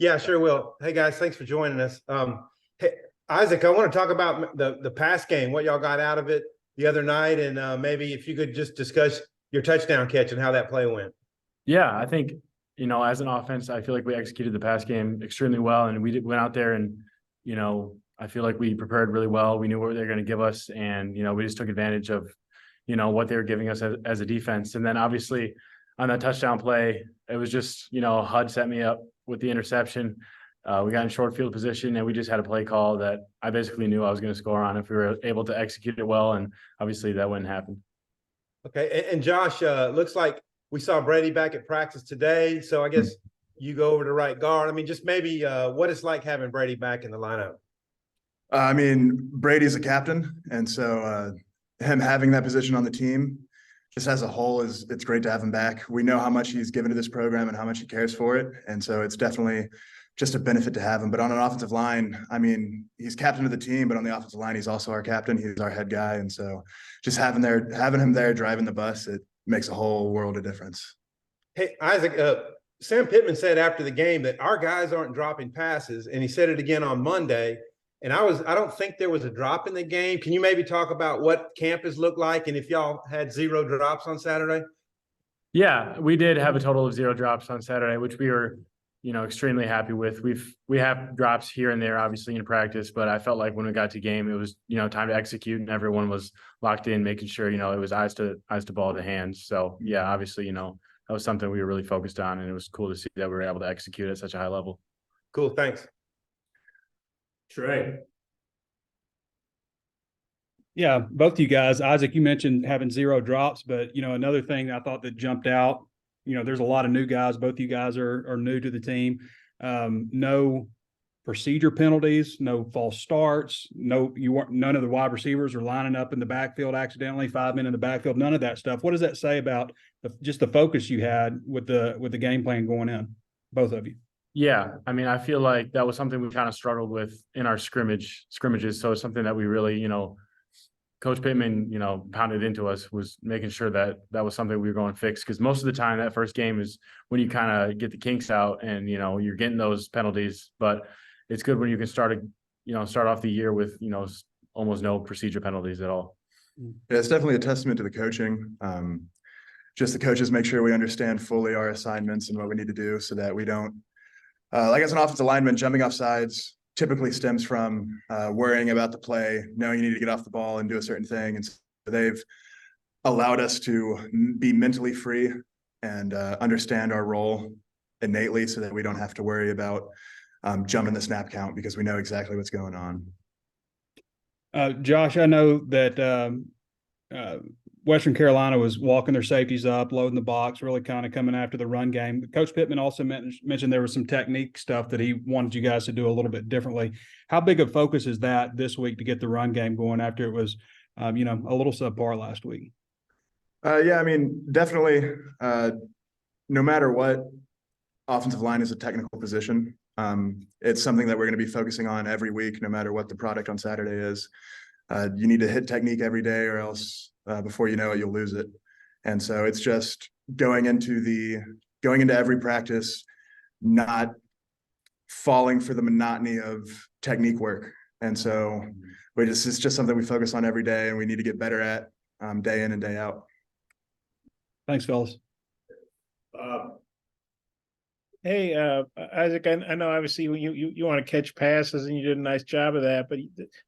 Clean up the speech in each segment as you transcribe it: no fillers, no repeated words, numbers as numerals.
Yeah, sure will. Hey guys, thanks for joining us. Hey, Isaac, I want to talk about the pass game, what y'all got out of it the other night, and maybe if you could just discuss your touchdown catch and how that play went. Yeah, I think, as an offense, I feel like we executed the pass game extremely well, and went out there and, I feel like we prepared really well. We knew what they were going to give us, and, we just took advantage of, what they were giving us as a defense. And then obviously on that touchdown play, it was just, HUD set me up with the interception. We got in short field position, and we just had a play call that I basically knew I was going to score on if we were able to execute it well, and obviously that wouldn't happen. Okay, and Josh, looks like we saw Brady back at practice today, so I guess you go over to right guard. I mean, just maybe what it's like having Brady back in the lineup. Brady's a captain, and so him having that position on the team, just as a whole, it's great to have him back. We know how much he's given to this program and how much he cares for it, and so it's definitely just a benefit to have him. But on an offensive line, he's captain of the team, but on the offensive line, he's also our captain. He's our head guy, and so just having him there driving the bus, it makes a whole world of difference. Hey, Isaac, Sam Pittman said after the game that our guys aren't dropping passes, and he said it again on Monday. And I don't think there was a drop in the game. Can you maybe talk about what camp has looked like and if y'all had 0 drops on Saturday? Yeah, we did have a total of 0 drops on Saturday, which we were, extremely happy with. We have drops here and there, obviously, in practice, but I felt like when we got to game, it was, time to execute, and everyone was locked in, making sure, it was eyes to ball to hands. So yeah, obviously, that was something we were really focused on, and it was cool to see that we were able to execute at such a high level. Cool, thanks. Trey. Yeah, both of you guys. Isaac, you mentioned having 0 drops, but another thing I thought that jumped out, there's a lot of new guys. Both of you guys are new to the team. No procedure penalties, no false starts, none of the wide receivers are lining up in the backfield accidentally, 5 men in the backfield, none of that stuff. What does that say about just the focus you had with the game plan going in, both of you? Yeah, I feel like that was something we kind of struggled with in our scrimmages. So it's something that we really, Coach Pittman, pounded into us, was making sure that was something we were going to fix. Because most of the time, that first game is when you kind of get the kinks out and, you're getting those penalties. But it's good when you can start off the year with, almost no procedure penalties at all. Yeah, it's definitely a testament to the coaching. Just the coaches make sure we understand fully our assignments and what we need to do so that we don't, like as an offensive lineman, jumping off sides typically stems from worrying about the play, knowing you need to get off the ball and do a certain thing. And so they've allowed us to be mentally free and understand our role innately so that we don't have to worry about jumping the snap count because we know exactly what's going on. Josh, I know that Western Carolina was walking their safeties up, loading the box, really kind of coming after the run game. Coach Pittman also mentioned there was some technique stuff that he wanted you guys to do a little bit differently. How big of focus is that this week to get the run game going after it was, a little subpar last week? Yeah, definitely. No matter what, offensive line is a technical position. It's something that we're going to be focusing on every week, no matter what the product on Saturday is. You need to hit technique every day, or else before you know it, you'll lose it. And so it's just going into every practice, not falling for the monotony of technique work. And so it's just something we focus on every day, and we need to get better at day in and day out. Thanks, fellas. Hey, Isaac, I know obviously you want to catch passes, and you did a nice job of that, but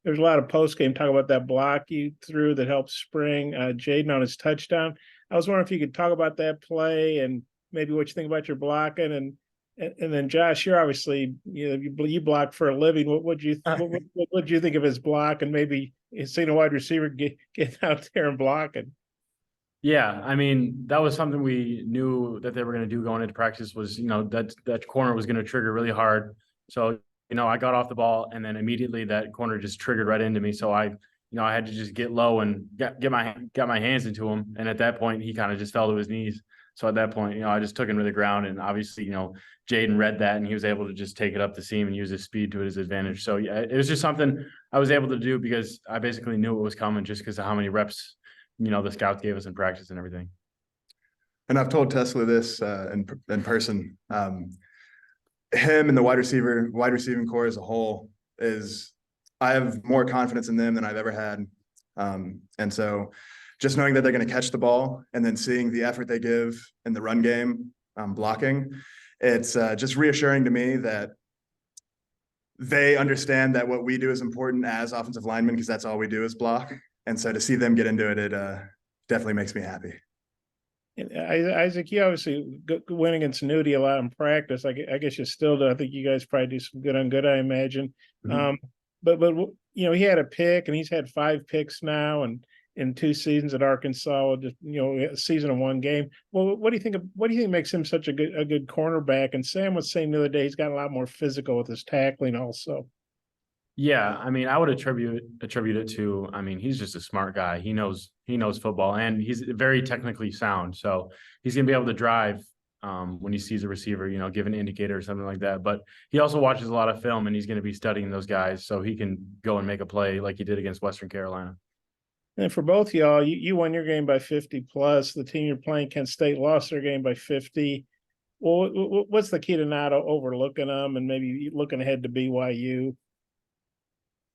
there's a lot of post-game talk about that block you threw that helped spring Jaden on his touchdown. I was wondering if you could talk about that play and maybe what you think about your blocking, and then Josh, you're obviously you block for a living. What would you think of his block, and maybe seeing a wide receiver get out there and blocking? Yeah, that was something we knew that they were going to do going into practice was, that corner was going to trigger really hard. So, I got off the ball, and then immediately that corner just triggered right into me. So I had to just get low and got my hands into him. And at that point, he kind of just fell to his knees. So at that point, I just took him to the ground, and obviously, Jaden read that, and he was able to just take it up the seam and use his speed to his advantage. So yeah, it was just something I was able to do because I basically knew it was coming just because of how many reps the scouts gave us in practice and everything. And I've told TeSlaa this in person. him and the wide receiving core as a whole is, I have more confidence in them than I've ever had. And so just knowing that they're going to catch the ball and then seeing the effort they give in the run game, blocking, it's just reassuring to me that they understand that what we do is important as offensive linemen, because that's all we do is block. And so to see them get into it, it definitely makes me happy. And Isaac, you obviously went against Nudie a lot in practice. I guess you still do. I think you guys probably do some good on good, I imagine. Mhm. But you know, he had a pick and he's had 5 picks now, and in 2 seasons at Arkansas, just, you know, a season of 1 game. Well, what do you think makes him such a good cornerback? And Sam was saying the other day he's got a lot more physical with his tackling also. Yeah, I mean, I would attribute it to, I mean, he's just a smart guy. He knows football, and he's very technically sound. So he's gonna be able to drive when he sees a receiver, you know, give an indicator or something like that. But he also watches a lot of film, and he's gonna be studying those guys so he can go and make a play like he did against Western Carolina. And for both y'all, you won your game by 50 plus. The team you're playing, Kent State, lost their game by 50. Well, what's the key to not overlooking them and maybe looking ahead to BYU?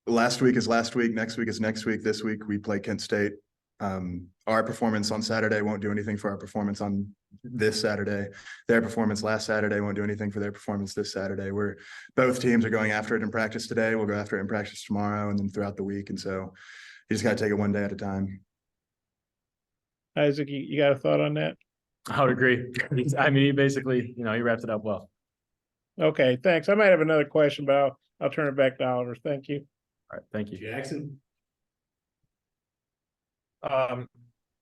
Last week is last week. Next week is next week. This week we play Kent State. Our performance on Saturday won't do anything for our performance on this Saturday. Their performance last Saturday won't do anything for their performance this Saturday. Both teams are going after it in practice today. We'll go after it in practice tomorrow and then throughout the week. And so you just got to take it one day at a time. Isaac, you got a thought on that? I would agree. I mean, he basically, you know, he wrapped it up well. Okay, thanks. I might have another question, but I'll turn it back to Oliver. Thank you. All right, thank you. Jackson.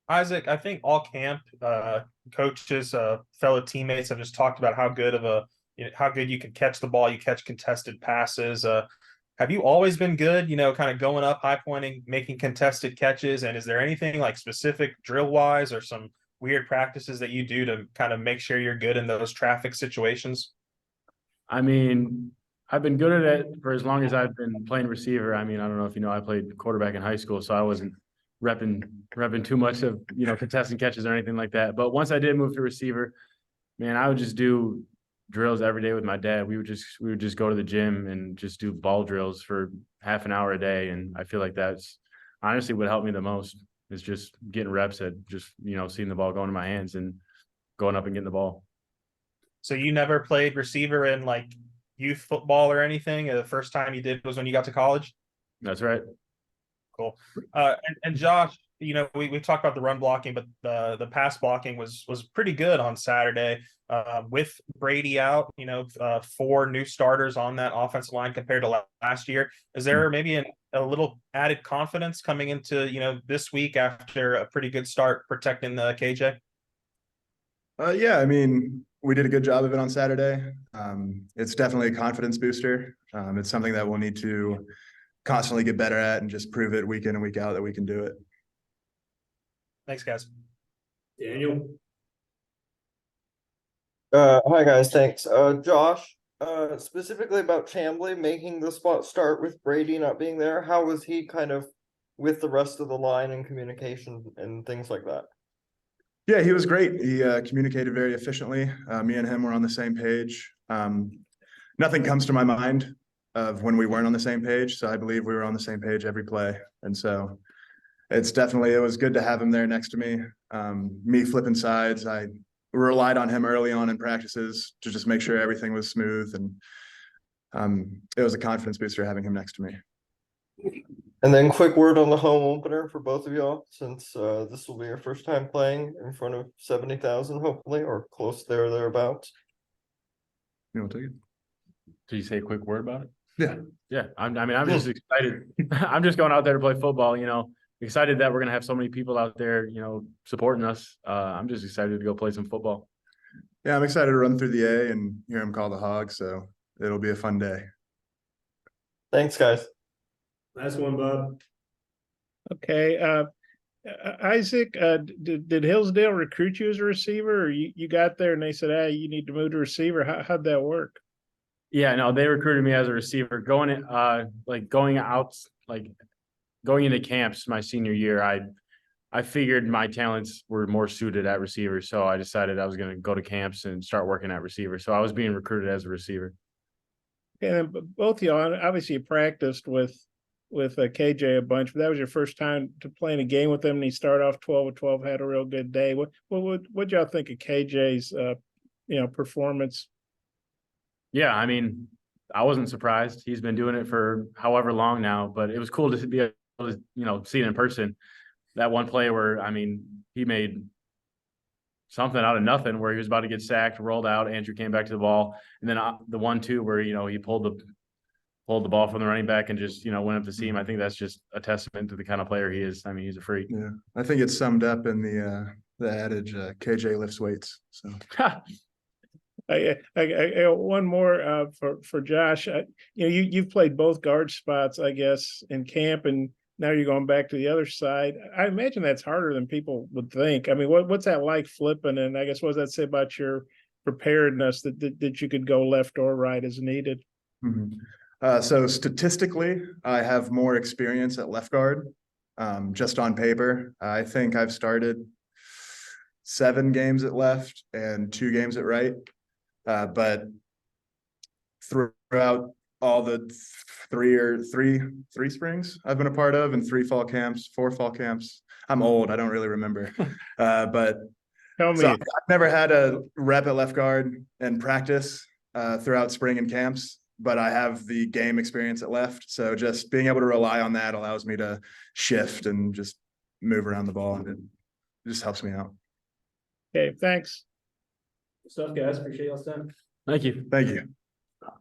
Isaac, I think all camp coaches, fellow teammates have just talked about how good how good you can catch the ball, you catch contested passes. Have you always been good, you know, kind of going up, high pointing, making contested catches? And is there anything like specific drill wise or some weird practices that you do to kind of make sure you're good in those traffic situations? I mean, I've been good at it for as long as I've been playing receiver. I mean, I don't know if you know, I played quarterback in high school, so I wasn't repping too much of, you know, contesting catches or anything like that. But once I did move to receiver, man, I would just do drills every day with my dad. We would just go to the gym and just do ball drills for half an hour a day. And I feel like that's honestly what helped me the most, is just getting reps at just, you know, seeing the ball go into my hands and going up and getting the ball. So you never played receiver in like youth football or anything? The first time you did was when you got to college? That's right. Cool. And Josh, you know, we talked about the run blocking, but the pass blocking was pretty good on Saturday. With Brady out, you know, 4 new starters on that offensive line compared to last year. Is there maybe a little added confidence coming into, you know, this week after a pretty good start protecting the KJ? Yeah, I mean, we did a good job of it on Saturday. It's definitely a confidence booster. It's something that we'll need to constantly get better at and just prove it week in and week out that we can do it. Thanks, guys. Daniel. Hi guys, thanks. Josh, specifically about Chambly making the spot start with Brady not being there, how was he kind of with the rest of the line and communication and things like that? Yeah, he was great. He communicated very efficiently. Me and him were on the same page. Nothing comes to my mind of when we weren't on the same page, so I believe we were on the same page every play. And so it was good to have him there next to me. Me flipping sides, I relied on him early on in practices to just make sure everything was smooth, and it was a confidence booster having him next to me. And then quick word on the home opener for both of y'all, since this will be your first time playing in front of 70,000 hopefully, or close there or thereabouts. You want to take it? Did you say a quick word about it? Yeah. Yeah. I'm just excited. I'm just going out there to play football, you know, excited that we're going to have so many people out there, you know, supporting us. I'm just excited to go play some football. Yeah, I'm excited to run through the A and hear him call the Hogs, so it'll be a fun day. Thanks, guys. Last one, Bob. Okay. Isaac, did Hillsdale recruit you as a receiver, or you got there and they said, hey, you need to move to receiver? How'd that work? Yeah, no, they recruited me as a receiver going into camps my senior year. I figured my talents were more suited at receiver. So I decided I was going to go to camps and start working at receiver. So I was being recruited as a receiver. And then both of y'all, obviously you practiced with KJ a bunch, but that was your first time to play in a game with him, and he started off 12 of 12, had a real good day. What y'all think of KJ's performance? Yeah, I mean, I wasn't surprised. He's been doing it for however long now, but it was cool to be able to, see it in person. That one play where, I mean, he made something out of nothing where he was about to get sacked, rolled out, Andrew came back to the ball, and then the 1-2 where, he pulled the ball from the running back and just, went up the seam. I think that's just a testament to the kind of player he is. I mean, he's a freak. Yeah, I think it's summed up in the adage, KJ lifts weights. So I one more for Josh. You've played both guard spots, I guess, in camp, and now you're going back to the other side. I imagine that's harder than people would think. I mean, what's that like flipping? And I guess what does that say about your preparedness that you could go left or right as needed? So statistically, I have more experience at left guard. Just on paper, I think I've started 7 games at left and 2 games at right. But throughout all the three springs I've been a part of, and 3 fall camps, 4 fall camps. I'm old, I don't really remember. But Tell me. So I've never had a rep at left guard and practice throughout spring and camps, but I have the game experience at left. So just being able to rely on that allows me to shift and just move around the ball, and it just helps me out. Okay, thanks. Good stuff, guys. Appreciate y'all's time. Thank you. Thank you.